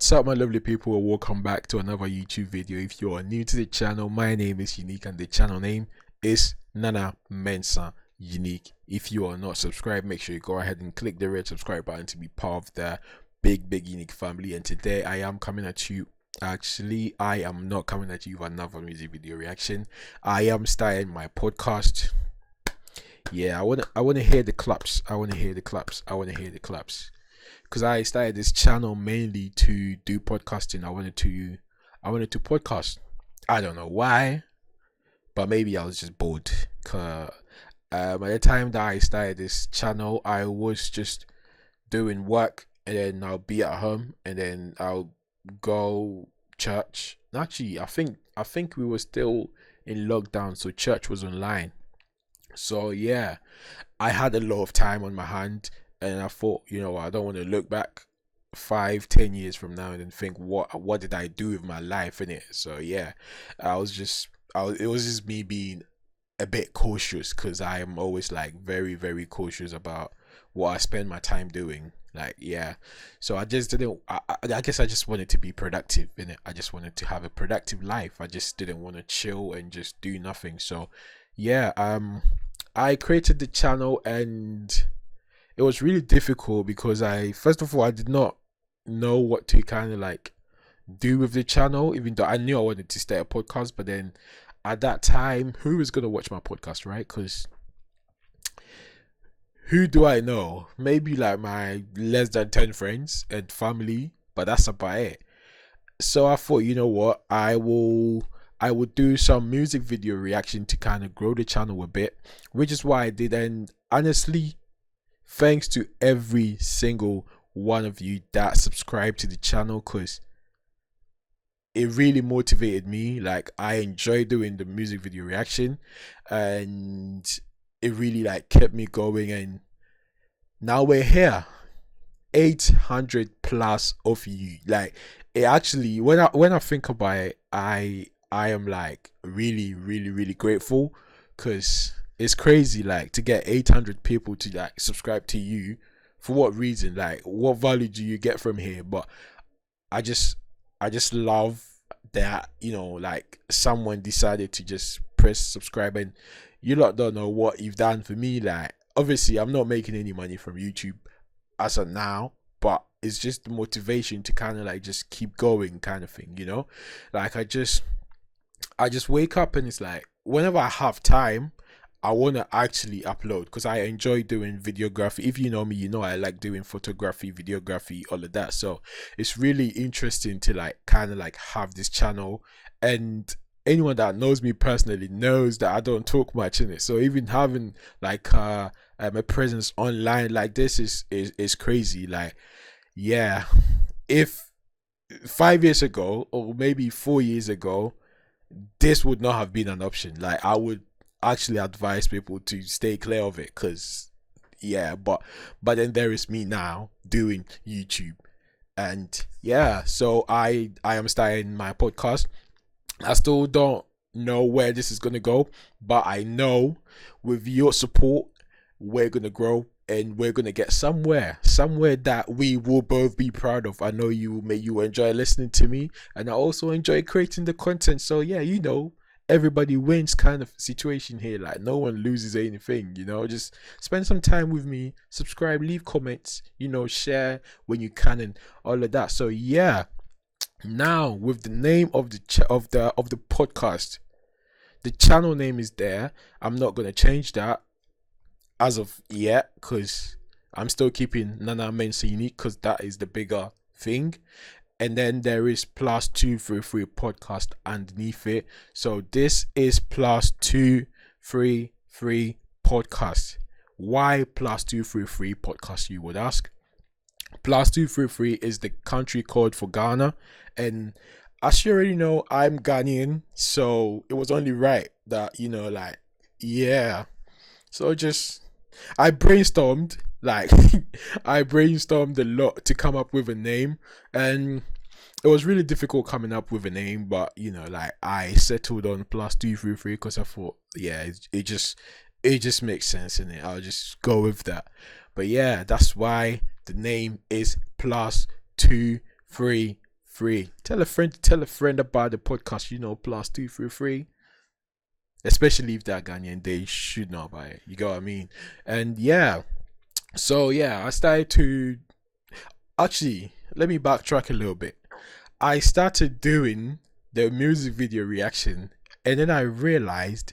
What's up, my lovely people, and welcome back to another YouTube video. If you are new to the channel, my name is Unique and the channel name is Nana Mensa Unique. If you are not subscribed, make sure you go ahead and click the red subscribe button to be part of the big Unique family. And today I am coming at you. Actually, I am not coming at you with another music video reaction. I am starting my podcast. Yeah, I wanna hear the claps. I wanna hear the claps. Because I started this channel mainly to do podcasting. I wanted to podcast. I don't know why, but maybe I was just bored. By the time that I started this channel, I was just doing work, and then I'll be at home, and then I'll go church. Actually, I think we were still in lockdown, so church was online. So yeah, I had a lot of time on my hand. And I thought, you know, I don't want to look back 5-10 years from now and then think what did I do with my life in it. So yeah, it was just me being a bit cautious, because I am always like very cautious about what I spend my time doing. Like, yeah, so I just didn't. I guess I just wanted to be productive in it. I just wanted to have a productive life. I just didn't want to chill and just do nothing. So yeah, I created the channel, and it was really difficult because first of all, I did not know what to kind of like do with the channel, even though I knew I wanted to start a podcast. But then at that time, who was going to watch my podcast, right? Because who do I know? Maybe like my less than 10 friends and family, but that's about it. So I thought, you know what, I would do some music video reaction to kind of grow the channel a bit, which is why I did. And honestly, thanks to every single one of you that subscribed to the channel, because it really motivated me. Like, I enjoy doing the music video reaction, and it really like kept me going. And now we're here, 800 plus of you. Like, it actually, when I think about it, I am like really grateful, because it's crazy, like, to get 800 people to like subscribe to you. For what reason? Like, what value do you get from here? But I just love that, you know, like, someone decided to just press subscribe. And you lot don't know what you've done for me. Like, obviously I'm not making any money from YouTube as of now, but it's just the motivation to kind of like just keep going, kind of thing, you know. Like, I just wake up, and it's like, whenever I have time, I want to actually upload, because I enjoy doing videography. If you know me, you know I like doing photography, videography, all of that. So it's really interesting to like kind of like have this channel. And anyone that knows me personally knows that I don't talk much in it. So even having like a presence online like this is crazy. Like, yeah, if 5 years ago or maybe 4 years ago, this would not have been an option. Like, I would actually advise people to stay clear of it, because yeah, but then there is me now doing YouTube. And yeah, so I am starting my podcast. I still don't know where this is gonna go, but I know with your support we're gonna grow, and we're gonna get somewhere that we will both be proud of. I know you enjoy listening to me, and I also enjoy creating the content. So yeah, you know, everybody wins kind of situation here. Like, no one loses anything, you know. Just spend some time with me, subscribe, leave comments, you know, share when you can, and all of that. So yeah, now with the name of the podcast, the channel name is there. I'm not gonna change that as of yet, because I'm still keeping Nana Mensa Unique, because that is the bigger thing. And then there is PLUS233 podcast underneath it. So this is PLUS233 podcast. Why PLUS233 podcast, you would ask? PLUS233 is the country code for Ghana, and as you already know, I'm Ghanaian, so it was only right that, you know, like, yeah. So just, I brainstormed, like, I brainstormed a lot to come up with a name, and it was really difficult coming up with a name. But, you know, like, I settled on PLUS233 because I thought, yeah, it just makes sense, in it. I'll just go with that. But yeah, that's why the name is PLUS233 Tell a friend about the podcast, +233. Especially if they're Ghanaian, they should know about it. You get what I mean? And yeah, so yeah, I started to actually, let me backtrack a little bit. I started doing the music video reaction, and then I realized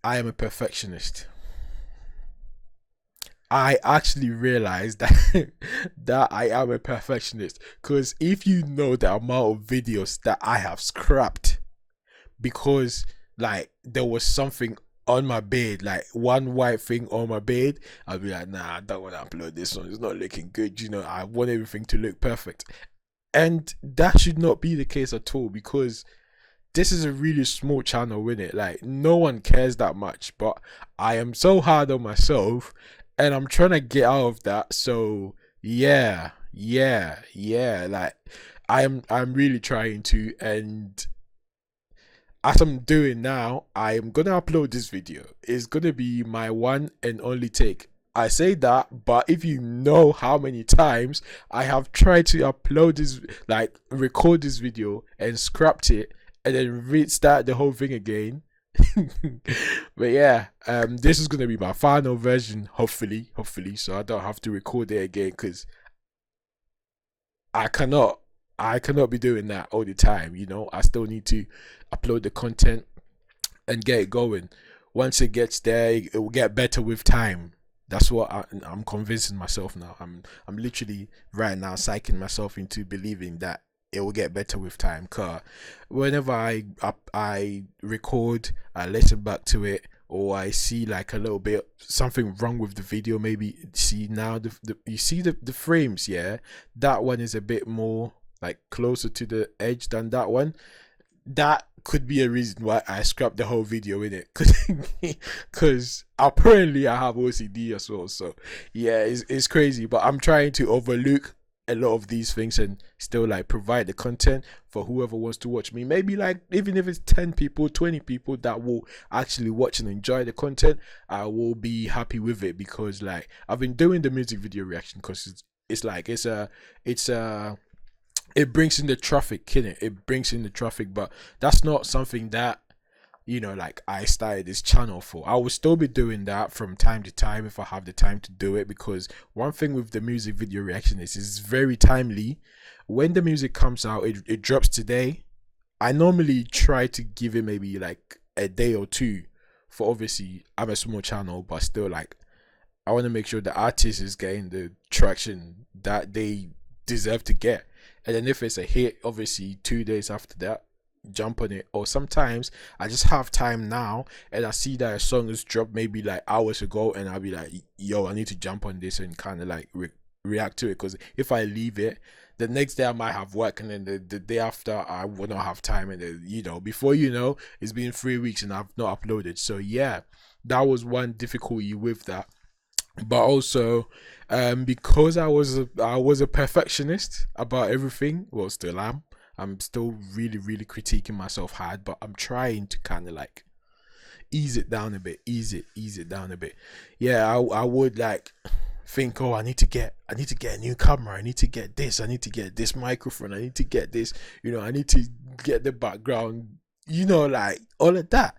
I am a perfectionist. I actually realized that that I am a perfectionist, because if you know the amount of videos that I have scrapped because like there was something on my bed, like one white thing on my bed, I'll be like, nah, I don't want to upload this one. It's not looking good. I want everything to look perfect. And that should not be the case at all, because this is a really small channel, isn't it? Like, no one cares that much, but I am so hard on myself, and I'm trying to get out of that. So yeah. Like, I'm really trying to, and as I'm doing now, I am gonna upload this video. It's gonna be my one and only take. I say that, but if you know how many times I have tried to upload this, like record this video and scrapped it and then restart the whole thing again. But yeah, this is gonna be my final version, hopefully, so I don't have to record it again, because I cannot be doing that all the time. I still need to upload the content and get it going. Once it gets there, it will get better with time. That's what I'm convincing myself now. I'm literally right now psyching myself into believing that it will get better with time. Cause whenever I record, I listen back to it, or I see like a little bit something wrong with the video. Maybe see now you see the frames. Yeah, that one is a bit more like closer to the edge than that one. That could be a reason why I scrapped the whole video in it, because apparently I have OCD as well. So yeah, it's crazy, but I'm trying to overlook a lot of these things and still like provide the content for whoever wants to watch me. Maybe like even if it's 10 people, 20 people that will actually watch and enjoy the content, I will be happy with it, because like I've been doing the music video reaction because it brings in the traffic, innit? It brings in the traffic, but that's not something that like I started this channel for. I will still be doing that from time to time if I have the time to do it, because one thing with the music video reaction is it's very timely. When the music comes out, it drops today. I normally try to give it maybe like a day or two, for obviously I'm a small channel, but still like I want to make sure the artist is getting the traction that they deserve to get. And then if it's a hit, obviously 2 days after that, jump on it. Or sometimes I just have time now and I see that a song is dropped maybe like hours ago, and I'll be like, yo, I need to jump on this and kind of like react to it, because if I leave it, the next day I might have work, and then the day after I will not have time, and then before it's been 3 weeks and I've not uploaded. So yeah, that was one difficulty with that. But also because I was a perfectionist about everything. Well, still am. I'm still really critiquing myself hard, but I'm trying to kind of like ease it down a bit. Yeah, I would like think, oh, I need to get a new camera, I need to get this, I need to get this microphone, I need to get this, I need to get the background, like all of that.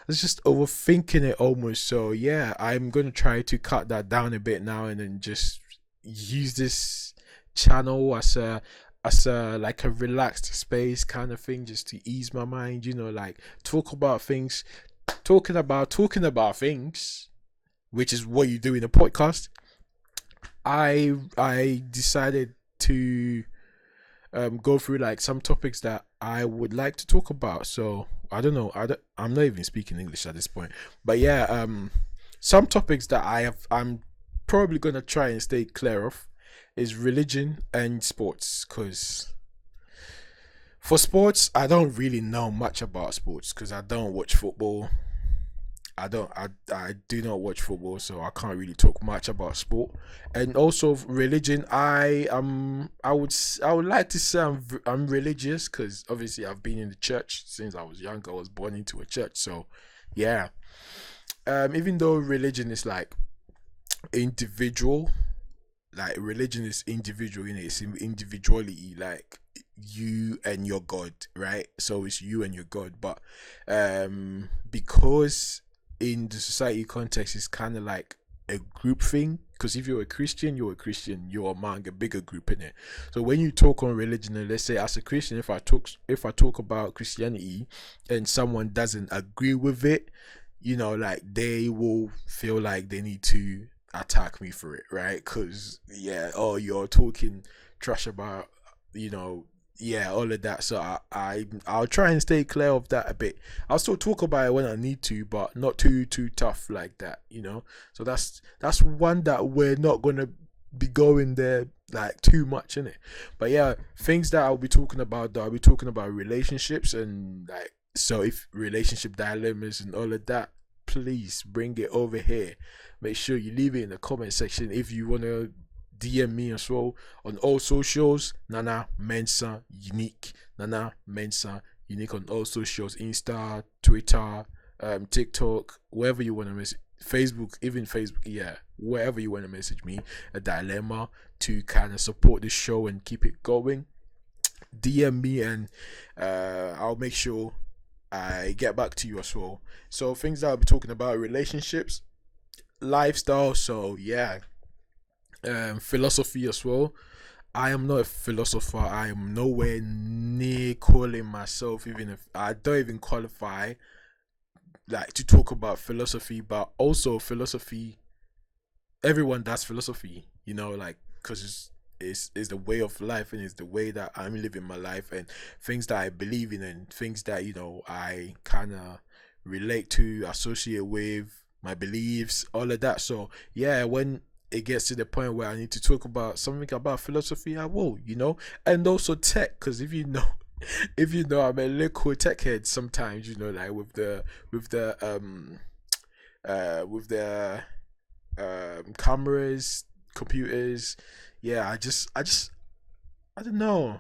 It's just overthinking it almost. So yeah, I'm gonna try to cut that down a bit now, and then just use this channel as a like a relaxed space kind of thing, just to ease my mind, like talking about things, which is what you do in a podcast. I decided to go through like some topics that I would like to talk about. So I don't know, I'm not even speaking English at this point, but yeah, some topics that I'm probably gonna try and stay clear of is religion and sports, because for sports I don't really know much about sports, because I don't watch football. I do not watch football, so I can't really talk much about sport. And also religion, I would like to say I'm religious, because obviously I've been in the church since I was young. I was born into a church, so yeah. Even though religion is like individual, like religion is individual, in it. It's individuality, like you and your God, right? So it's you and your God. But because in the society context it's kind of like a group thing, because if you're a Christian, you're a Christian, you're among a bigger group in it. So when you talk on religion, and let's say as a Christian, if I talk about Christianity and someone doesn't agree with it, like they will feel like they need to attack me for it, right? Because yeah, oh, you're talking trash about, you know yeah, all of that. So I'll try and stay clear of that a bit. I'll still talk about it when I need to, but not too tough like that. So that's one that we're not gonna be going there like too much in it. But yeah, things that I'll be talking about, though, I'll be talking about relationships, and like, so if relationship dilemmas and all of that, please bring it over here. Make sure you leave it in the comment section. If you wanna DM me as well on all socials, Nana Mensa Unique. Nana Mensa Unique on all socials: Insta, Twitter, TikTok, wherever you want to message. Facebook, even Facebook, yeah, wherever you want to message me a dilemma to kind of support the show and keep it going. DM me, and I'll make sure I get back to you as well. So things that I'll be talking about: relationships, lifestyle. So yeah, philosophy as well. I am not a philosopher. I am nowhere near calling myself, even if I don't even qualify, like, to talk about philosophy. But also philosophy, everyone does philosophy, like, because it's the way of life, and it's the way that I'm living my life, and things that I believe in, and things that I kind of relate to, associate with my beliefs, all of that. So yeah, when it gets to the point where I need to talk about something about philosophy, I will. And also tech, because if you know, I'm a little tech head sometimes, like with the cameras, computers. Yeah, I don't know.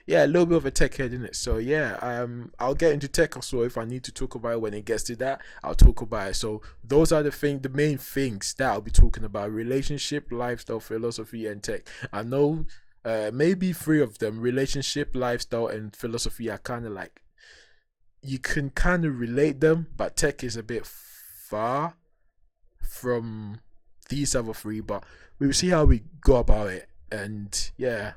Yeah, a little bit of a tech head in it. So yeah, I'll get into tech also if I need to talk about it. When it gets to that, I'll talk about it. So those are the main things that I'll be talking about: relationship, lifestyle, philosophy, and tech. I know, maybe three of them: relationship, lifestyle, and philosophy are kind of like, you can kind of relate them, but tech is a bit far from these other three. But we'll see how we go about it. And yeah,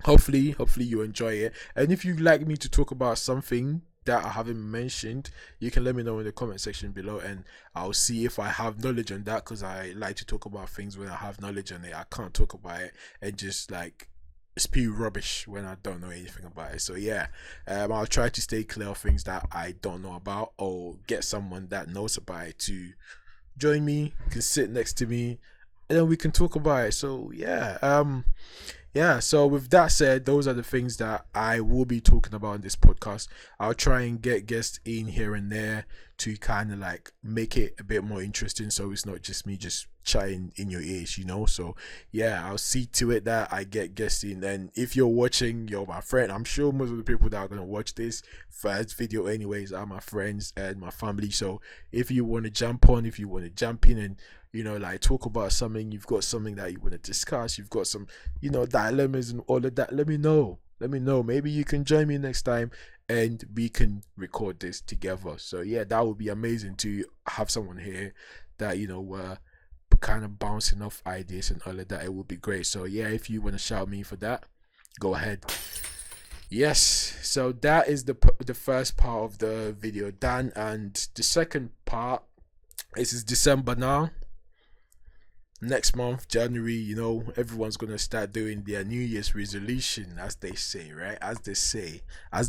hopefully you enjoy it. And if you'd like me to talk about something that I haven't mentioned, you can let me know in the comment section below, and I'll see if I have knowledge on that, because I like to talk about things when I have knowledge on it. I can't talk about it and just like spew rubbish when I don't know anything about it. So yeah, I'll try to stay clear of things that I don't know about, or get someone that knows about it to join me, can sit next to me, and then we can talk about it. So yeah, so with that said, those are the things that I will be talking about in this podcast. I'll try and get guests in here and there to kind of like make it a bit more interesting, so it's not just me just chatting in your ears. So yeah, I'll see to it that I get guests in. And if you're watching, you're my friend. I'm sure most of the people that are going to watch this first video anyways are my friends and my family. So if you want to jump on, if you want to jump in and like talk about something, you've got something that you want to discuss, you've got some dilemmas and all of that, let me know. Maybe you can join me next time and we can record this together. So yeah, that would be amazing to have someone here that kind of bouncing off ideas and all of that. It would be great. So yeah, if you want to shout me for that, go ahead. Yes, so that is the first part of the video done, and the second part, this is December now. Next month, January, everyone's gonna start doing their New Year's resolution, as they say, right? As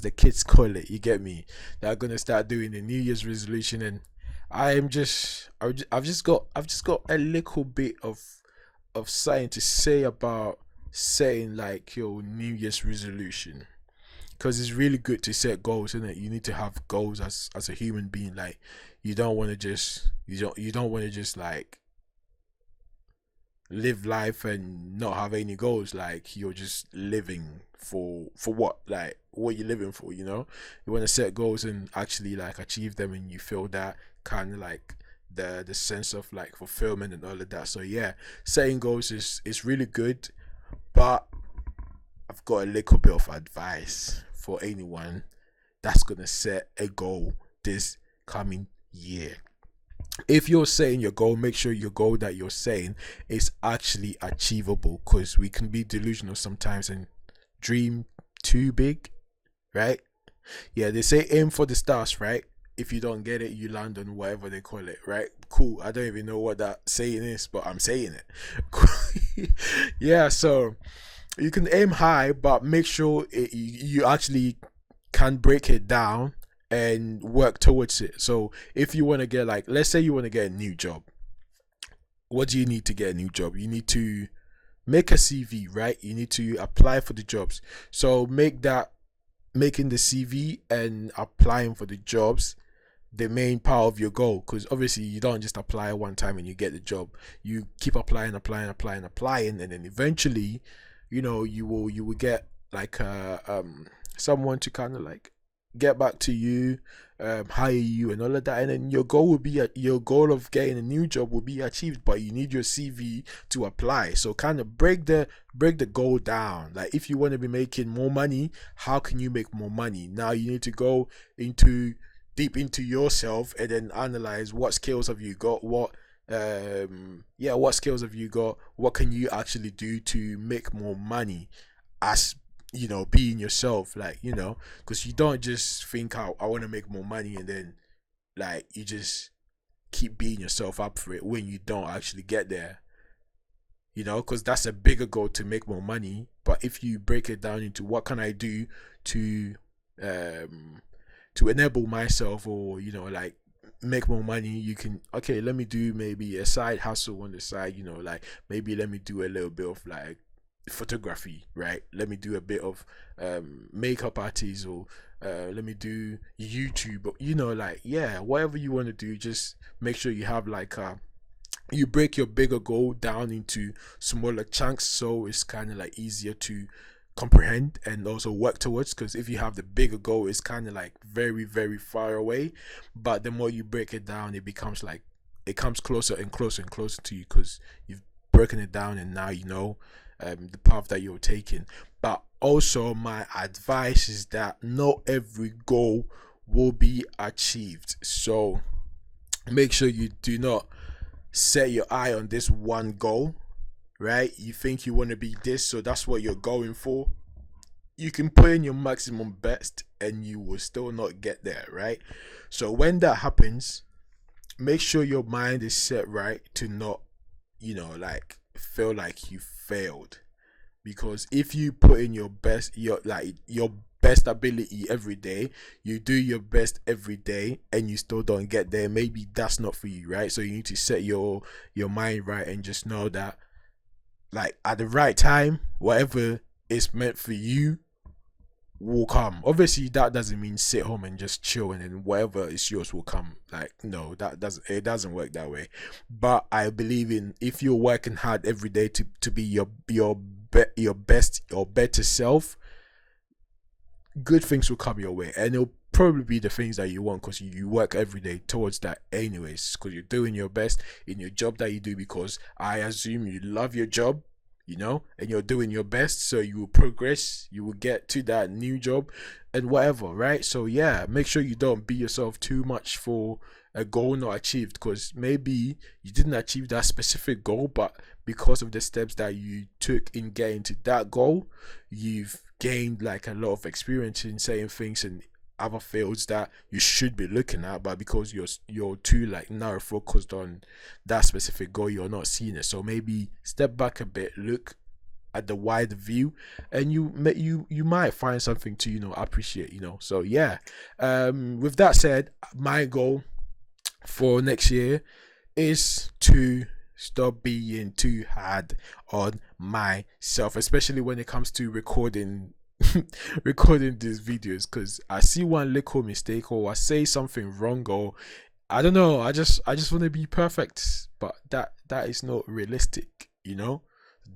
the kids call it. You get me? They're gonna start doing the New Year's resolution, and I've just got a little bit of something to say about setting like your New Year's resolution, because it's really good to set goals, isn't it? You need to have goals as a human being. Like, you don't want to just like live life and not have any goals. Like, you're just living for what? Like, what you living for? You want to set goals and actually like achieve them, and you feel that kind of like the sense of like fulfillment and all of that. So yeah, setting goals is really good, but I've got a little bit of advice for anyone that's gonna set a goal this coming year. If you're setting your goal, make sure your goal that you're setting is actually achievable, because we can be delusional sometimes and dream too big, right? Yeah, they say aim for the stars, right? If you don't get it, you land on whatever they call it, right? Cool. I don't even know what that saying is, but I'm saying it. Yeah, so you can aim high, but make sure you actually can break it down and work towards it. So if you want to get, like, let's say you want to get a new job, what do you need to get a new job? You need to make a CV, right? You need to apply for the jobs. So making the CV and applying for the jobs the main part of your goal, because obviously you don't just apply one time and you get the job. You keep applying, and then eventually, you will get like someone to kind of like get back to you, hire you and all of that, and then your goal of getting a new job will be achieved. But you need your CV to apply. So kind of break the goal down. Like, if you want to be making more money, how can you make more money? Now you need to go deep into yourself and then analyze what skills have you got, what skills have you got, what can you actually do to make more money, as being yourself, like, because you don't just think, I want to make more money, and then like you just keep beating yourself up for it when you don't actually get there, because that's a bigger goal, to make more money. But if you break it down into what can I do to enable myself, or like make more money, you can, okay, let me do maybe a side hustle on the side, like maybe let me do a little bit of like photography, right? Let me do a bit of makeup artists, or let me do YouTube, like, yeah, whatever you want to do, just make sure you have like you break your bigger goal down into smaller chunks, so it's kind of like easier to comprehend and also work towards. Because if you have the bigger goal, it's kind of like very, very far away, but the more you break it down, it becomes like, it comes closer and closer and closer to you, because you've broken it down and now the path that you're taking. But also, my advice is that not every goal will be achieved. So make sure you do not set your eye on this one goal, right? You think you want to be this, so that's what you're going for. You can put in your maximum best and you will still not get there, right? So when that happens, make sure your mind is set right to not, like, feel like you failed. Because if you put in your best, your best ability every day, you do your best every day, and you still don't get there, maybe that's not for you, right? So you need to set your mind right and just know that, like, at the right time, whatever is meant for you will come. Obviously, that doesn't mean sit home and just chill and then whatever is yours will come. Like, no, it doesn't work that way. But I believe in, if you're working hard every day to be your best or better self, good things will come your way, and it'll probably be the things that you want, because you work every day towards that anyways, because you're doing your best in your job that you do, because I assume you love your job, and you're doing your best, so you will progress, you will get to that new job and whatever, right? So yeah, make sure you don't beat yourself too much for a goal not achieved, because maybe you didn't achieve that specific goal, but because of the steps that you took in getting to that goal, you've gained like a lot of experience in saying things and other fields that you should be looking at, but because you're too like narrow focused on that specific goal, you're not seeing it. So maybe step back a bit, look at the wide view, and you might find something to appreciate. So yeah, with that said, my goal for next year is to stop being too hard on myself, especially when it comes to recording these videos, because I see one little mistake, or I say something wrong, or I don't know, I just want to be perfect, but that is not realistic.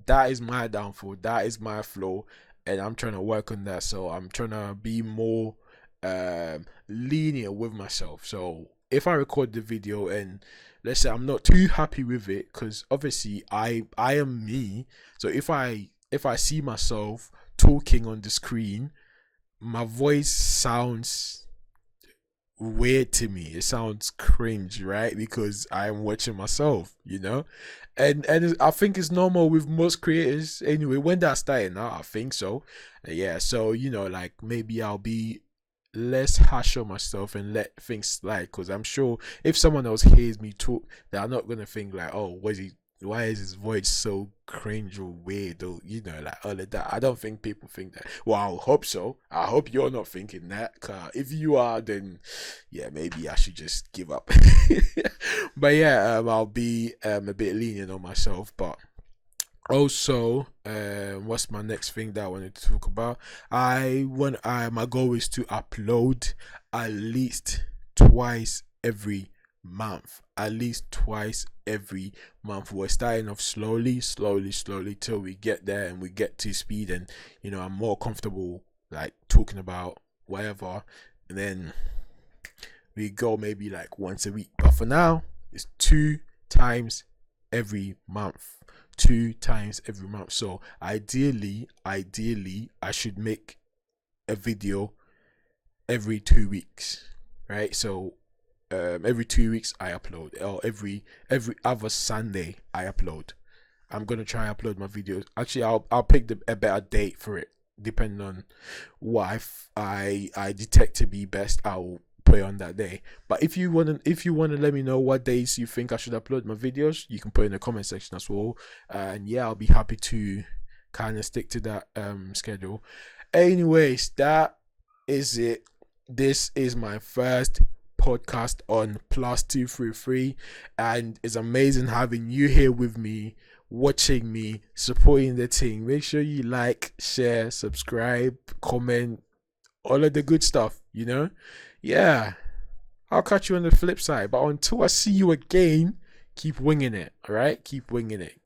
That is my downfall, that is my flaw, and I'm trying to work on that. So I'm trying to be more lenient with myself. So if I record the video and let's say I'm not too happy with it, because obviously I am me. So if I see myself talking on the screen, my voice sounds weird to me. It sounds cringe, right? Because I'm watching myself, and I think it's normal with most creators anyway. When they're starting out, I think so. Yeah, so like maybe I'll be less harsh on myself and let things slide, because I'm sure if someone else hears me talk, they're not gonna think like, oh, why is his voice so cringe or weird, or like all of that. I don't think people think that. Well, I hope so. I hope you're not thinking that, 'cause if you are, then yeah, maybe I should just give up. But yeah, I'll be a bit lenient on myself. But also, what's my next thing that I wanted to talk about? My goal is to upload at least twice every month. At least twice every month. We're starting off slowly till we get there and we get to speed, and I'm more comfortable like talking about whatever, and then we go maybe like once a week. But for now, it's 2 times every month. 2 times every month. So ideally, I should make a video every 2 weeks, right? So every 2 weeks I upload, or every other Sunday I upload. I'm gonna try and upload my videos. Actually, I'll pick a better date for it, depending on what I detect to be best. I'll put it on that day. But if you wanna let me know what days you think I should upload my videos, you can put it in the comment section as well. And yeah, I'll be happy to kind of stick to that schedule. Anyways, that is it. This is my first podcast on PLUS233, and it's amazing having you here with me, watching me, supporting the team. Make sure you like, share, subscribe, comment, all of the good stuff, Yeah, I'll catch you on the flip side. But until I see you again, keep winging it, all right? Keep winging it.